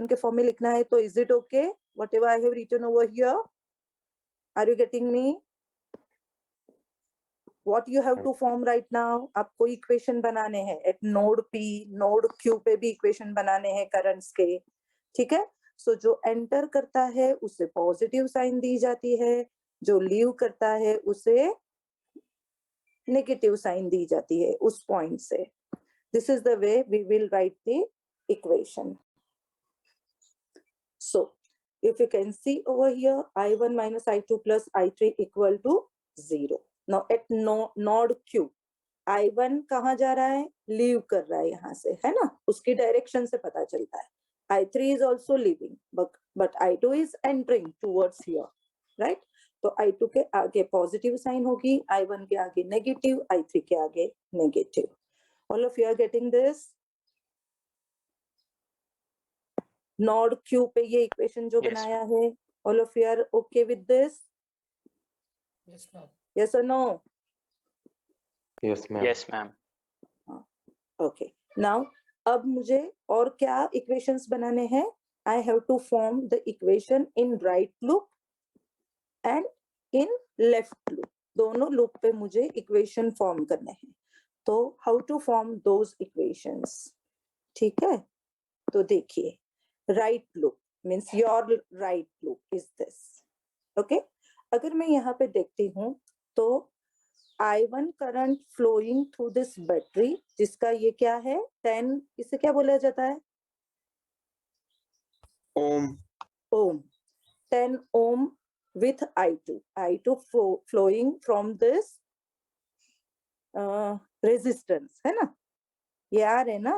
के फॉर्म में लिखना है तो is it okay whatever I have written over here? Are you getting me? What you have to form right now? आपको equation बनाने हैं at node P, node Q पे भी इक्वेशन बनाने हैं करंट्स के, ठीक है? सो जो एंटर करता है उसे पॉजिटिव साइन दी जाती है, जो लीव करता है उसे नेगेटिव साइन दी जाती है उस पॉइंट से. This is the way we will write the equation. So if you can see over here, I1 minus I2 plus I3 equal to 0. Now at node Q, I1 कहाँ जा रहा है? Leave कर रहा है यहाँ से, है ना? उसकी डायरेक्शन से पता चलता है. I3 is also leaving, but I2 is entering towards here, right? तो I2 के आगे पॉजिटिव साइन होगी, I1 के आगे नेगेटिव, I3 के आगे negative. All of you are getting this? Node Q पे ये इक्वेशन जो बनाया है, all of you are okay with this? Yes, ma'am. Yes or no? Yes, ma'am. Yes, ma'am. Okay. Now अब मुझे और क्या इक्वेशंस बनाने हैं? I have to form the equation in right loop and in left loop. दोनों loop पे मुझे equation form करने हैं. तो how to form those equations? ठीक है? तो देखिए, right loop means your right loop is this. Okay? अगर मैं यहाँ पे देखती हूँ तो I1 current flowing through this battery, जिसका ये क्या है 10, इसे क्या बोला जाता है? ओम. 10 ohm with I2 flowing from this resistance, है ना? ये आर है ना,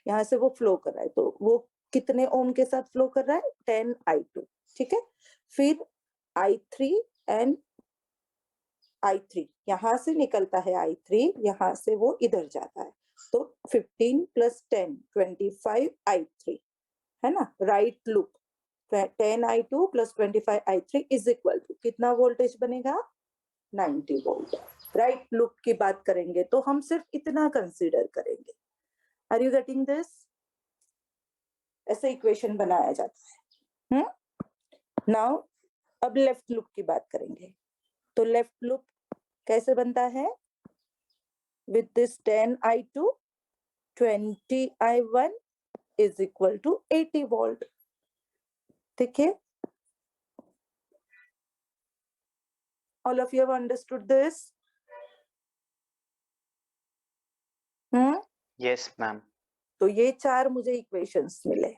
यहाँ से वो फ्लो कर रहा है, तो वो कितने ओम के साथ फ्लो कर रहा है? 10 I2. ठीक है? फिर I3 एंड I3 यहाँ से निकलता है, I3 यहाँ से वो इधर जाता है, तो 15 प्लस 10 25 I3, है ना? Right loop 10 I2 plus 25 I3 is equal to कितना वोल्टेज बनेगा? 90 वोल्ट. राइट लूप की बात करेंगे तो हम सिर्फ इतना कंसीडर करेंगे. Are you getting this? ऐसे इक्वेशन बनाया जाता है. नाउ अब लेफ्ट लूप की बात करेंगे. तो लेफ्ट लूप कैसे बनता है? With this 10 I2 20 I1 is equal to 80 volt. ठीक है? All of you have understood this? Yes, ma'am. तो ये चार मुझे इक्वेशंस मिले.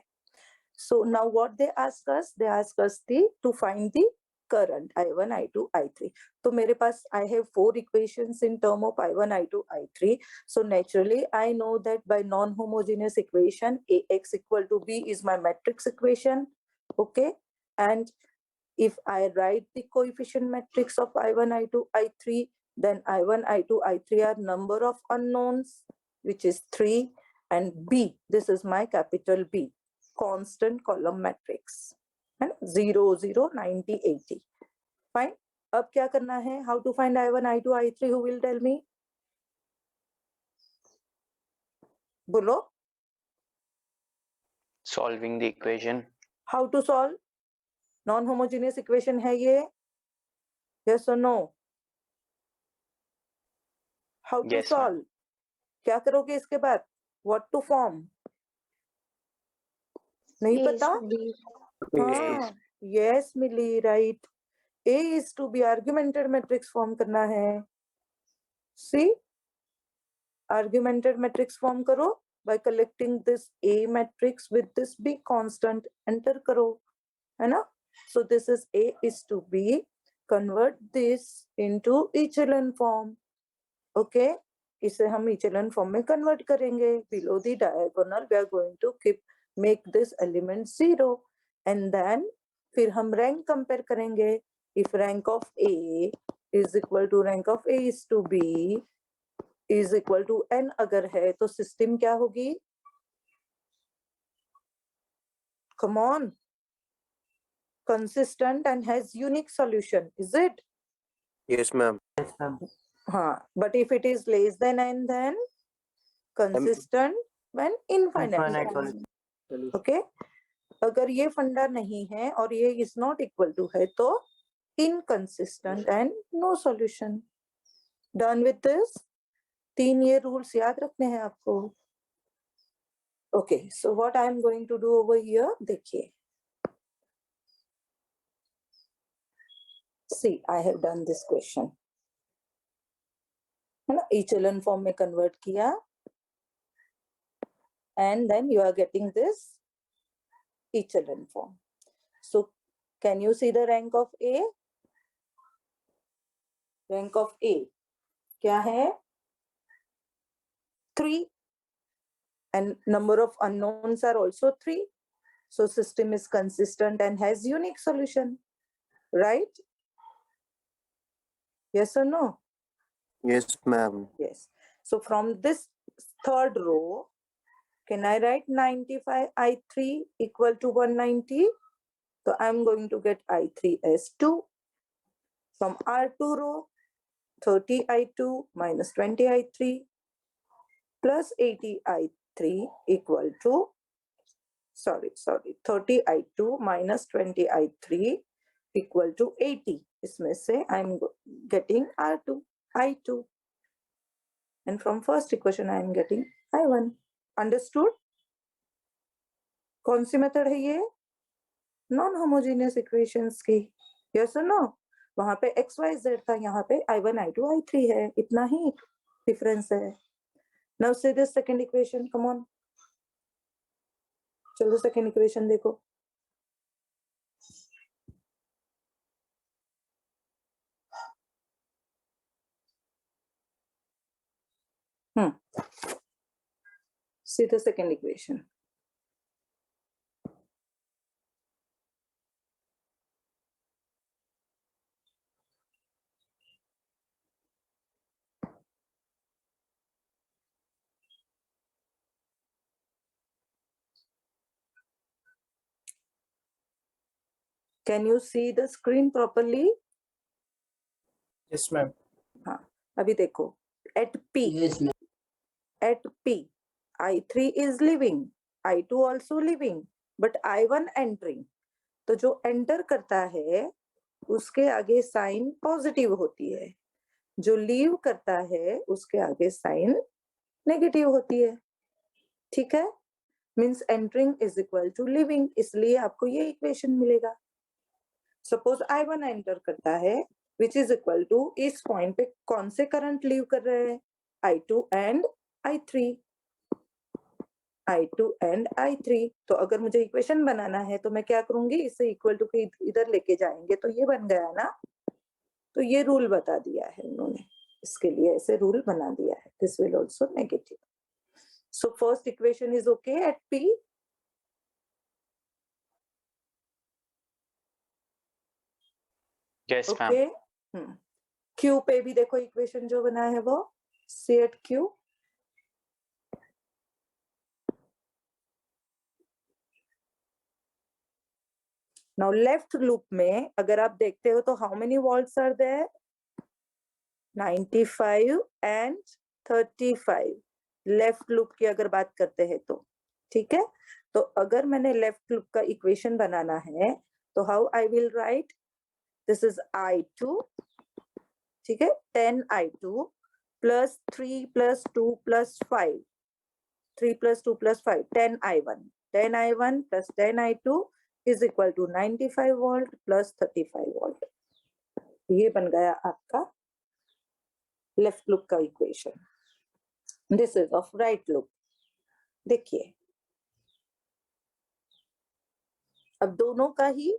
So now what they ask us? They ask us to find the current I1, I2, I3. तो मेरे पास I have 4 equations in term of I1, I2, I3. So naturally I know that by non-homogeneous equation AX equal to B is my matrix equation. Okay, and if I write the coefficient matrix of I1, I2, I3, then I1, I2, I3 are number of unknowns, which is 3, and B, this is my capital B, constant column matrix, and 0, 0, 90, 80. Fine. अब क्या करना है? How to find I1, I2, I3? Who will tell me? बोलो. Solving the equation. How to solve? Non-homogeneous equation है ये? Yes or no? How to Yes, solve? ma'am. क्या करोगे इसके बाद? What to form? नहीं पता? हाँ, yes milli, right. A is to be argumented matrix form करना है. See, argumented matrix form करो by collecting this A matrix with this B constant. Enter करो, है ना? So this is A is to B. Convert this into echelon form. Okay, इसे हम echelon form में convert करेंगे. Below the diagonal we are going to make this element 0, and then फिर हम rank compare करेंगे. If rank of A is equal to rank of A is to B is equal to n अगर है तो system क्या होगी? Come on, consistent and has unique solution, is it? Yes, ma'am. हाँ, but if it is less than n, then consistent when infinite. Okay, अगर ये फंडा नहीं है और ये इज नॉट इक्वल टू है तो inconsistent and no solution. Done with this. 3 ये रूल्स याद रखने हैं आपको. Okay, so what I am going to do over here, देखिए. See, I have done this question, है ना. इचेलन फॉर्म में कन्वर्ट किया and then you are getting this echelon form. So can you see the rank of A? Rank of A क्या है? 3 and number of unknowns are also 3. So system is consistent and has unique solution, right? Yes or no? Yes, ma'am. Yes. So from this third row, can I write 95 I3 equal to 190? So I'm going to get I3 as 2. From R2 row, 30 I2 minus 20 I3 plus 80 I3 equal to, 30 I2 minus 20 I3 equal to 80. इसमें से I'm getting R2, I2. And from first equation I am getting I1. Understood? कौन सी method है ये? Non homogeneous equations की. Yes और no? वहां पे x Y Z था, यहाँ पे I1 I2 I3 है. इतना ही डिफरेंस है. Now see this second equation. Come on, चलो सेकंड इक्वेशन देखो. See the second equation. Can you see the screen properly? Yes, ma'am. हाँ, अभी देखो. At P. Yes, ma'am. At P, I3 is living, I2 also living, but I1 entering. तो जो enter करता है उसके आगे साइन पॉजिटिव होती है, जो लीव करता है उसके आगे साइन नेगेटिव होती है. ठीक है. Means entering is equal to leaving, इसलिए आपको ये इक्वेशन मिलेगा. सपोज I1 एंटर करता है विच इज इक्वल टू, इस पॉइंट पे कौन से करंट लीव कर रहे हैं? I2 and I3. I2 and I3. तो अगर मुझे इक्वेशन बनाना है तो मैं क्या करूंगी, इसे इक्वल टू के इधर लेके जाएंगे तो ये बन गया ना. तो ये रूल बता दिया है उन्होंने, इसके लिए ऐसे रूल बना दिया है. This will also negative. So first equation is okay at P. Yes, ma'am. Okay. Q पे भी देखो इक्वेशन जो बना है वो C at Q. Now left loop में अगर आप देखते हो तो how many volts are there? 95 and 35. Left loop की अगर बात करते हैं तो ठीक है. तो अगर मैंने लेफ्ट लूप का इक्वेशन बनाना है तो how I will write, this is I2. ठीक है. 10 I2 plus 3 plus 2 plus 5, 3 plus 2 plus 5, 10 I1. 10 I1 plus 10 I2 is equal to 95 volt plus 35 volt. ये बन गया आपका लेफ्ट लूप का equation. This is of right loop. देखिए अब दोनों का ही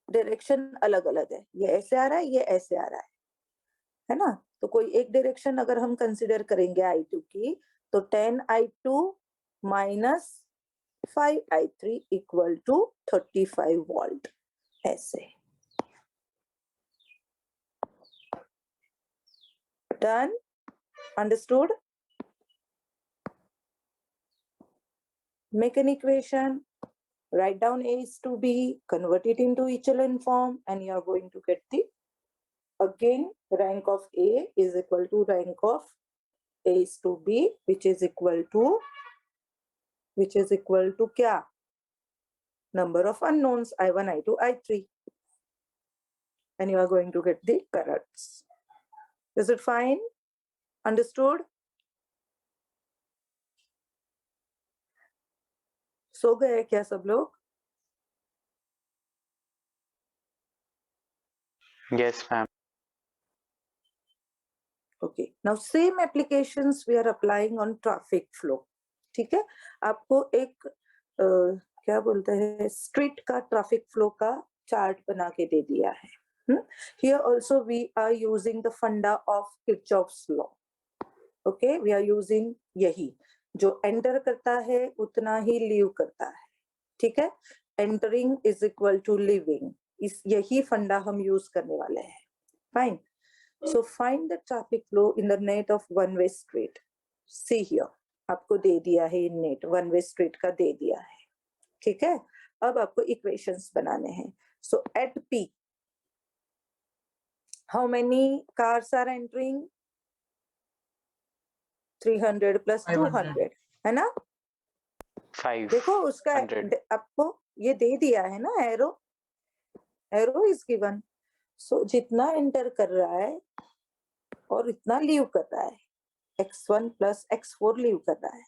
डायरेक्शन अलग अलग है. ये ऐसे आ रहा है, ये ऐसे आ रहा है ना. तो कोई एक डायरेक्शन अगर हम कंसिडर करेंगे I2 की तो 10 I2 minus 5 I3 equal to 35 volt. ऐसे. Done. Understood. Make an equation, write down A is to B, convert it into echelon form, and you are going to get the, again, rank of A is equal to rank of A is to B, which is equal to क्या? number of unknowns I1, I2, I3. And you are going to get the currents. Is it fine? Understood? सो गए क्या सब लोग? Yes, ma'am. Okay. Now same applications we are applying on traffic flow. ठीक है? आपको एक क्या बोलते हैं स्ट्रीट का ट्रैफिक फ्लो का चार्ट बना के दे दिया है. Here also we are using the funda of Kirchhoff's law. Okay, we are using यही जो एंटर करता है उतना ही लीव करता है. ठीक है? Entering is equal to leaving. इस यही फंडा हम यूज करने वाले हैं. Fine. So find the traffic flow in the net of one-way street. See here, आपको दे दिया है नेट one-way street का दे दिया है. ठीक है? अब आपको इक्वेशंस बनाने हैं. So at P, how many cars are entering? 300 plus 200 है ना? 5. देखो उसका 100. आपको ये दे दिया है ना एरो इज गिवन. सो जितना एंटर कर रहा है और इतना लीव कर रहा है. x1 plus x4 लीव कर रहा है.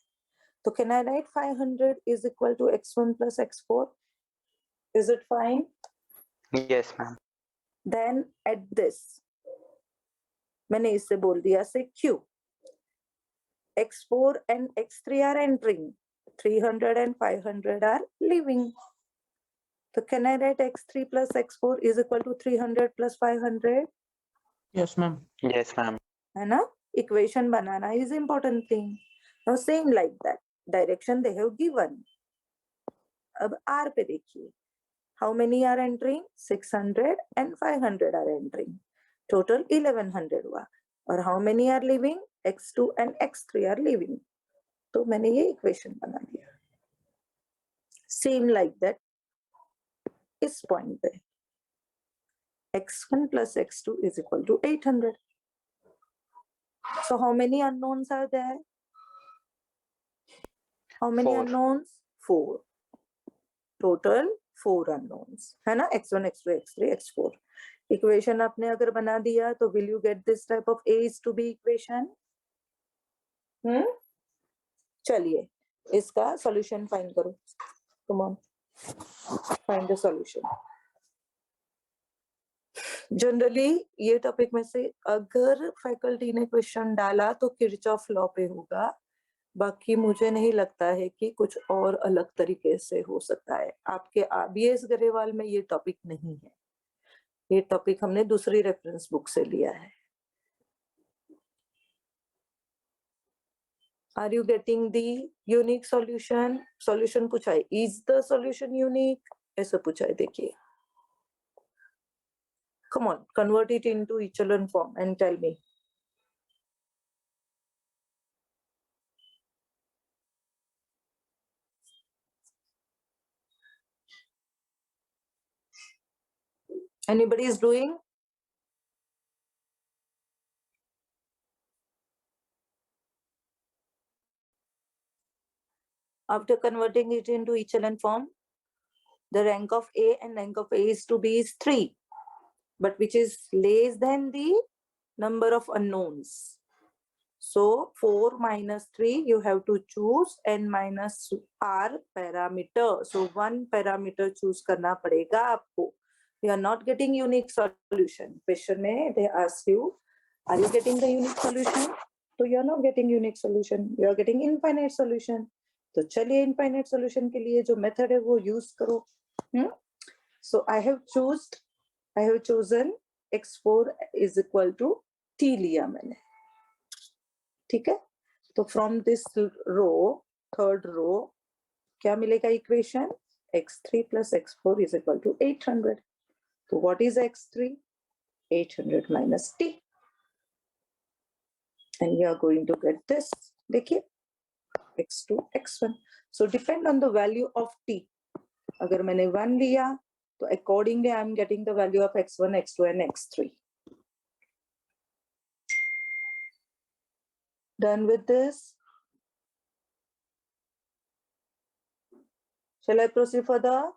तो can I right 500 is equal to x1 plus x4? Is it fine? Yes, ma'am. Then at this मैंने इसे बोल दिया से q. x4 and x3 are entering. 300 and 500 are leaving. So can I write x3 plus x4 is equal to 300 plus 500? Yes, ma'am. Yes, ma'am. है ना? Equation banana is important thing. Now same like that. Direction they have given. अब R पे देखिए. How many are entering? 600 and 500 are entering. Total 1100 हुआ. और how many are leaving? x2 and x3 are leaving. तो मैंने ये equation बना दिया. Same like that. इस point पे x1 plus x2 is equal to 800. So how many unknowns are there? How many 4. unknowns? 4. Total 4 unknowns. है ना? x1, x2, x3, x4. Equation आपने अगर बना दिया तो will you get this type of A is to B equation? चलिए इसका solution find करो. Come on. Find the solution. Generally ये टॉपिक में से अगर फैकल्टी ने क्वेश्चन डाला तो किरचॉफ लॉ पे होगा. बाकी मुझे नहीं लगता है कि कुछ और अलग तरीके से हो सकता है. आपके बीएस गरेवाल में ये टॉपिक नहीं है. ये टॉपिक हमने दूसरी रेफरेंस बुक से लिया है. Are you getting the unique solution? Solution पूछा है. Is the solution unique? ऐसा पूछा है. देखिए. Come on, convert it into echelon form and tell me. Anybody is doing? After converting it into echelon form, the rank of A and rank of A is to B is 3, but which is less than the number of unknowns. So 4 minus 3, you have to choose n minus r parameter. So one parameter choose करना पड़ेगा आपको. You are not getting unique solution. Question में they ask you, are you getting the unique solution? So you are not getting unique solution. You are getting infinite solution. तो चलिए infinite solution के लिए जो method है वो use करो. So I have chosen x4 is equal to t लिया मैंने. ठीक है? तो from this row, third row, क्या मिलेगा equation? x3 plus x4 is equal to 800. So what is x3? 800 minus t. And you are going to get this. देखिए, x2, x1. So depend on the value of t. अगर मैंने 1 लिया, तो accordingly I am getting the value of x1, x2 and x3. Done with this? Shall I proceed further?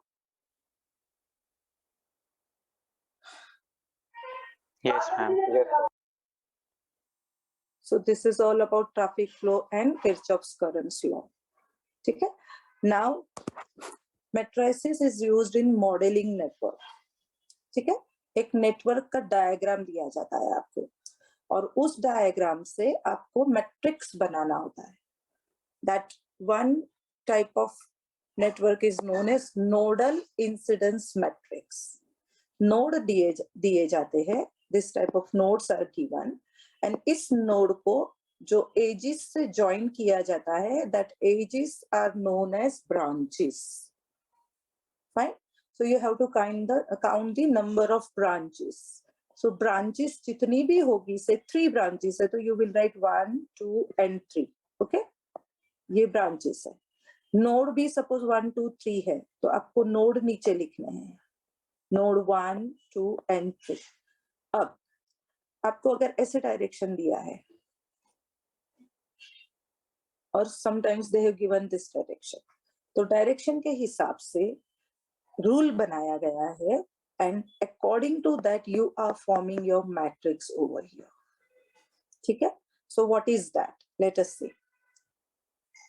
Yes, ma'am. So this is all about traffic flow and Kirchhoff's current law. ठीक है? Now matrices is used in modeling network. ठीक है? एक network का diagram दिया जाता है आपको और उस डायग्राम से आपको मैट्रिक्स बनाना होता है. That one type of network is known as nodal incidence matrix. Node दिए जाते हैं. This type of nodes are given and इस नोड को जो एजेस से ज्वाइन किया जाता है, that edges are known as branches. Fine. So you have to count the number of branches. So branches जितनी भी होगी, say 3 branches है, तो you will write 1, 2 and 3. Okay? ये branches है. नोड भी suppose 1, 2, 3 है, तो आपको नोड नीचे लिखने हैं. Node 1, 2 and 3. अब आपको अगर ऐसे डायरेक्शन दिया है और sometimes they have given this direction, तो डायरेक्शन के हिसाब से रूल बनाया गया है and according to that you are forming your matrix over here. ठीक है? So what is that? Let us see.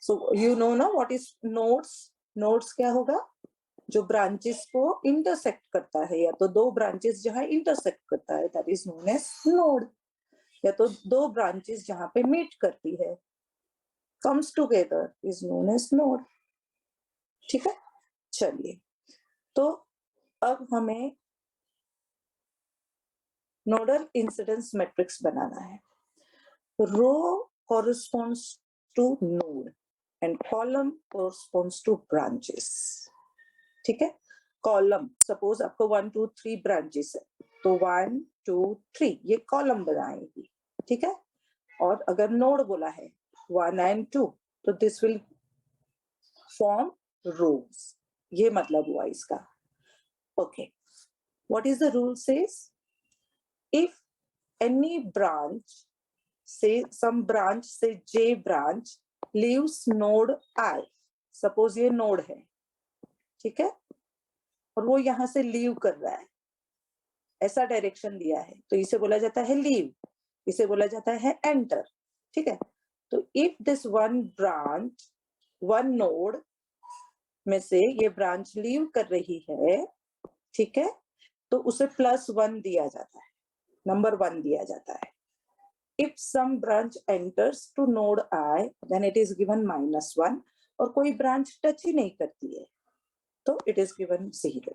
So you know ना व्हाट इज नोड्स. नोड्स क्या होगा? जो ब्रांचेस को इंटरसेक्ट करता है, या तो दो ब्रांचेस जहां इंटरसेक्ट करता है, that is known as node. या तो दो ब्रांचेस जहां पे मीट करती है, comes together, is known as node. ठीक है? चलिए, तो अब हमें नोडल इंसिडेंस मैट्रिक्स बनाना है. Row corresponds to node and column corresponds to branches. ठीक है? कॉलम, सपोज आपको 1, 2, 3 ब्रांचेस है, तो 1, 2, 3 ये कॉलम बनाएगी. ठीक है? और अगर नोड बोला है 1 and 2, तो दिस विल फॉर्म रोज. ये मतलब हुआ इसका. Okay, what is the rule says? If any branch, say some branch, say J branch leaves node I, suppose ये नोड है. ठीक है? और वो यहां से लीव कर रहा है, ऐसा डायरेक्शन दिया है, तो इसे बोला जाता है लीव, इसे बोला जाता है एंटर. ठीक है? तो if this one branch, one node में से ये ब्रांच लीव कर रही है, ठीक है, तो उसे +1 दिया जाता है, नंबर 1 दिया जाता है. If some branch enters to node I, then it is given -1. और कोई ब्रांच टच ही नहीं करती है, तो it is given 0.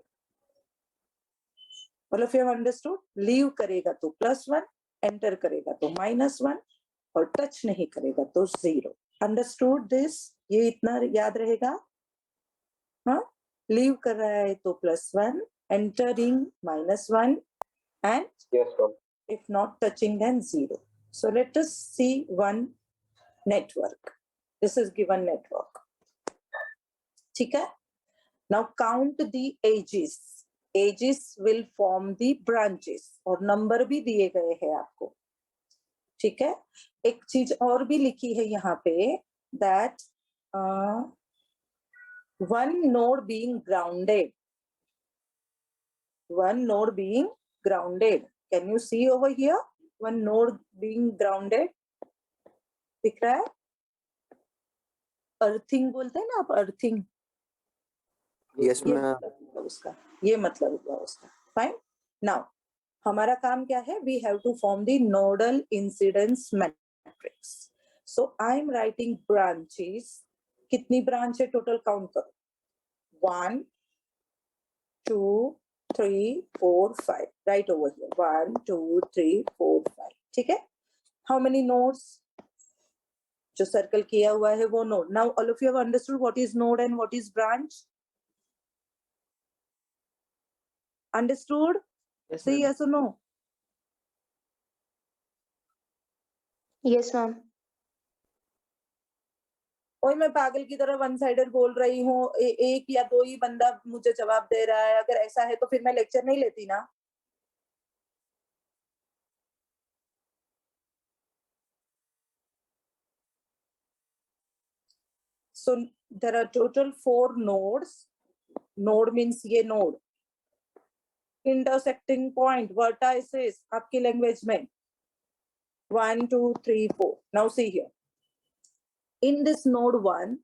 All of you have understood? Leave करेगा तो +1, एंटर करेगा तो -1 और टच नहीं करेगा तो 0. Understood this? ये इतना याद रहेगा. हाँ, लीव कर रहा है तो +1, entering -1 and if not touching then 0. So let us see one network. This is given network. ठीक है? Now count the edges. Edges will form the branches और नंबर भी दिए गए हैं आपको. ठीक है? एक चीज और भी लिखी है यहाँ पे, that one node being grounded. One node being grounded. Can you see over here? One node being grounded. दिख रहा है? अर्थिंग बोलते हैं ना आप, अर्थिंग. Yes, ये ma'am. मतलब हुआ उसका, ये मतलब हुआ उसका. फाइन. नाउ हमारा काम क्या है? We have to form the nodal incidence matrix. So I am writing branches. कितनी ब्रांच है टोटल? काउंट करो. 1, 2, 3, 4, 5. Right over here. 1, 2, 3, 4, 5. ठीक है? How many nodes? जो सर्कल किया हुआ है वो node. Now all of you have understood what is node and what is branch? Understood? Yes, Say ma'am. yes or no. Yes, ma'am. ओए मैं पागल की तरह वन साइडेड बोल रही हूँ. एक या दो ही बंदा मुझे जवाब दे रहा है. अगर ऐसा है तो फिर मैं लेक्चर नहीं लेती ना. So there are total 4 nodes. Node means ये node. इंटरसेक्टिंग पॉइंट, वर्टाइसेस आपकी लैंग्वेज में 1 2 3 4. Now see here. In this node 1,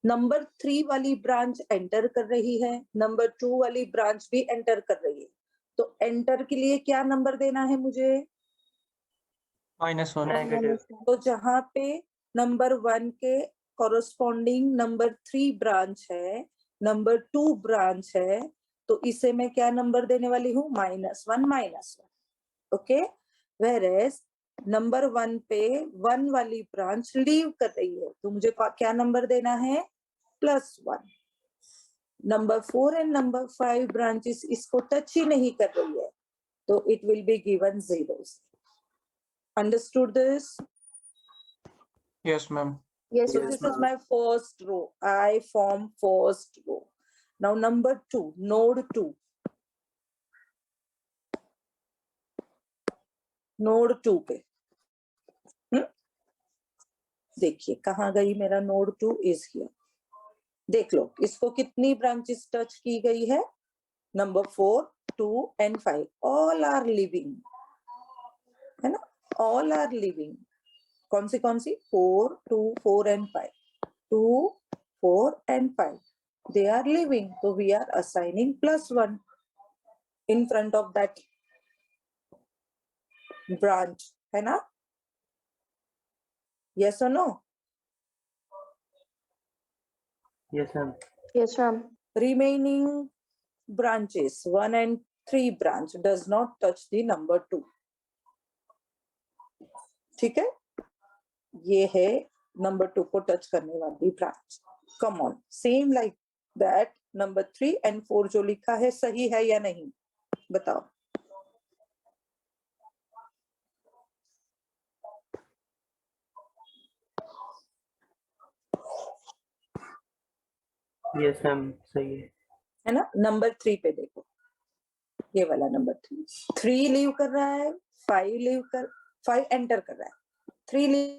number 3 वाली ब्रांच एंटर कर रही है, नंबर 2 वाली ब्रांच भी एंटर कर रही है. तो एंटर के लिए क्या नंबर देना है मुझे? -1. Negative. तो जहां पे नंबर 1 के कॉरस्पॉन्डिंग नंबर 3 ब्रांच है, नंबर 2 ब्रांच है, तो इसे मैं क्या नंबर देने वाली हूँ? -1. ओके. वेयरएज नंबर 1 पे 1 वाली ब्रांच लीव कर रही है, तो मुझे क्या नंबर देना है? +1. नंबर 4 एंड नंबर 5 ब्रांचेस इसको टच ही नहीं कर रही है, तो it will be given zeros. Understood this? Yes, ma'am. Yes, so Yes, this is ma'am. my first row. I form first row. Now number 2, node 2. Node 2 पे देखिए कहाँ गई मेरा node 2 is here. देख लो इसको कितनी ब्रांचेस टच की गई है? Number 4, 2 and 5 all are living, है ना? All are living. कौन सी 4 2 4 and 5, 2 4 and 5 they are living, so we are assigning +1 in front of that branch, है ना? Yes or no? Yes, ma'am. Yes, ma'am. Remaining branches 1 and 3 branch does not touch the number 2. ठीक है, ये है number 2 को touch करने वाली branch. Come on, same like that number 3 and 4 जो लिखा है सही है या नहीं बताओ? Yes, ma'am. सही है ना? नंबर 3 पे देखो, ये वाला नंबर 3 लीव कर रहा है, 5 एंटर कर रहा है, 3 लीव